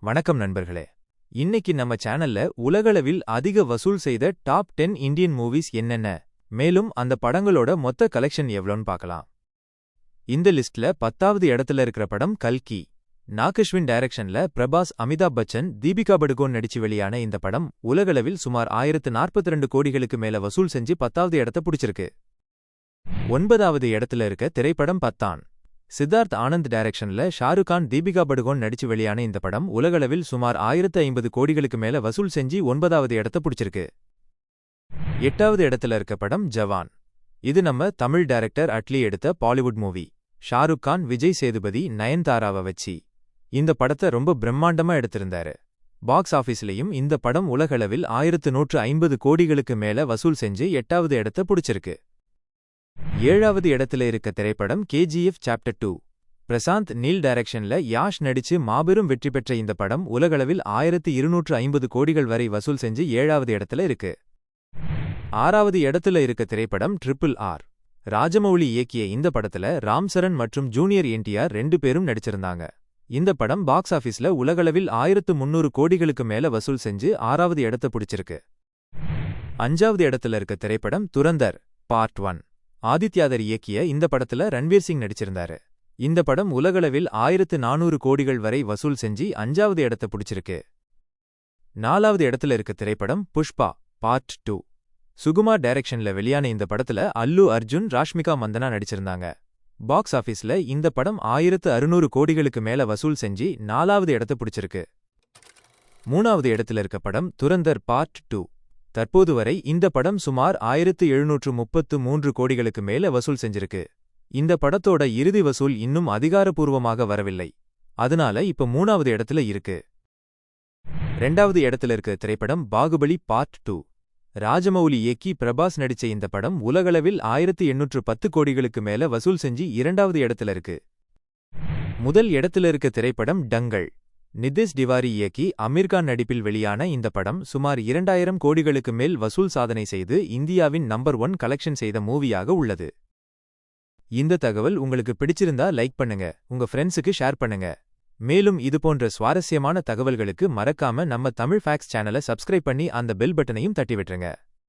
வணக்கம் நண்பர்களே. இன்னைக்கு நம்ம சேனல்ல உலகளவில் அதிக வசூல் செய்த டாப் 10 இந்தியன் மூவிஸ் என்னென்ன, மேலும் அந்த படங்களோட மொத்த கலெக்ஷன் எவ்வளோன்னு பார்க்கலாம். இந்த லிஸ்ட்ல 10வது இடத்துல இருக்கிற படம் கல்கி. நாகஸ்வின் டைரக்ஷன்ல பிரபாஸ், அமிதாப் பச்சன், தீபிகா படுகோன் நடிச்சு வெளியான இந்த படம் உலகளவில் சுமார் 1042 கோடிகளுக்கு மேல வசூல் செஞ்சு 10வது இடத்த பிடிச்சிருக்கு. 9வது இடத்துல இருக்க திரைப்படம் பத்தான். சித்தார்த் ஆனந்த் டைரக்ஷன்ல ஷாருக் கான், தீபிகா படுகோன் நடிச்சு வெளியான இந்த படம் உலகளவில் சுமார் 1050 கோடிகளுக்கு மேல வசூல் செஞ்சு 9வது இடத்த பிடிச்சிருக்கு. 8வது இடத்துல இருக்க படம் ஜவான். இது நம்ம தமிழ் டைரக்டர் அட்லி எடுத்த பாலிவுட் மூவி. ஷாருக் கான், விஜய் சேதுபதி, நயன்தாராவை வச்சு இந்த படத்தை ரொம்ப பிரம்மாண்டமா எடுத்திருந்தாரு. பாக்ஸ் ஆபீஸ்லயும் இந்த படம் உலகளவில் 1150 கோடிகளுக்கு மேல வசூல் செஞ்சு 8வது இடத்த பிடிச்சிருக்கு. 7வது இடத்துல இருக்க திரைப்படம் கேஜிஎஃப் சாப்டர் 2. பிரசாந்த் நீல் டைரக்ஷன்ல யாஷ் நடிச்சு மாபெரும் வெற்றி பெற்ற இந்த படம் உலகளவில் 1250 கோடிகள் வரை வசூல் செஞ்சு 7வது இடத்துல இருக்கு. 6வது இடத்துல இருக்க திரைப்படம் RRR. ராஜமௌலி இயக்கிய இந்த படத்துல ராம் சரண் மற்றும் ஜூனியர் என்டிஆர் 2 பேரும் நடிச்சிருந்தாங்க. இந்த படம் பாக்ஸ் ஆபீஸ்ல உலகளவில் 1300 கோடிகளுக்கு மேல வசூல் செஞ்சு 6வது இடத்த பிடிச்சிருக்கு. 5வது இடத்துல இருக்க திரைப்படம் துரந்தர் பார்ட் 1. ஆதித்யாதர் இயக்கிய இந்த படத்துல ரன்வீர் சிங் நடிச்சிருந்தாரு. இந்த படம் உலகளவில் 1400 கோடிகள் வரை வசூல் செஞ்சு 5வது இடத்த பிடிச்சிருக்கு. 4வது இடத்துல இருக்க திரைப்படம் புஷ்பா பார்ட் 2. சுகுமார் டைரக்ஷன்ல வெளியான இந்த படத்துல அல்லு அர்ஜுன், ராஷ்மிகா மந்தனா நடிச்சிருந்தாங்க. பாக்ஸ் ஆபீஸ்ல இந்த படம் 1600 கோடிகளுக்கு மேல வசூல் செஞ்சு 4வது இடத்த பிடிச்சிருக்கு. 3வது இடத்துல இருக்க படம் துரந்தர் பார்ட் 2. தற்போது வரை இந்த படம் சுமார் 1733 கோடிகளுக்கு மேல வசூல் செஞ்சிருக்கு. இந்த படத்தோட இறுதி வசூல் இன்னும் அதிகாரப்பூர்வமாக வரவில்லை. அதனால இப்ப 3வது இடத்துல இருக்கு. 2வது இடத்துல இருக்க திரைப்படம் பாகுபலி பார்ட் 2. ராஜமௌலி இயக்கி பிரபாஸ் நடிச்ச இந்த படம் உலகளவில் 1810 கோடிகளுக்கு மேல வசூல் செஞ்சு 2வது இடத்துல இருக்கு. முதல் இடத்துல இருக்க திரைப்படம் டங்கல். நிதிஷ் திவாரி இயக்கி அமீர்கான் நடிப்பில் வெளியான இந்த படம் சுமார் 2000 கோடிகளுக்கு மேல் வசூல் சாதனை செய்து இந்தியாவின் நம்பர் 1 கலெக்ஷன் செய்த மூவியாக உள்ளது. இந்த தகவல் உங்களுக்கு பிடிச்சிருந்தா லைக் பண்ணுங்க, உங்க ஃப்ரெண்ட்ஸுக்கு ஷேர் பண்ணுங்க. மேலும் இதுபோன்ற சுவாரஸ்யமான தகவல்களுக்கு மறக்காம நம்ம தமிழ் ஃபேக்ட்ஸ் சேனலை சப்ஸ்கிரைப் பண்ணி அந்த பெல் பட்டனையும் தட்டி விட்டுருங்க.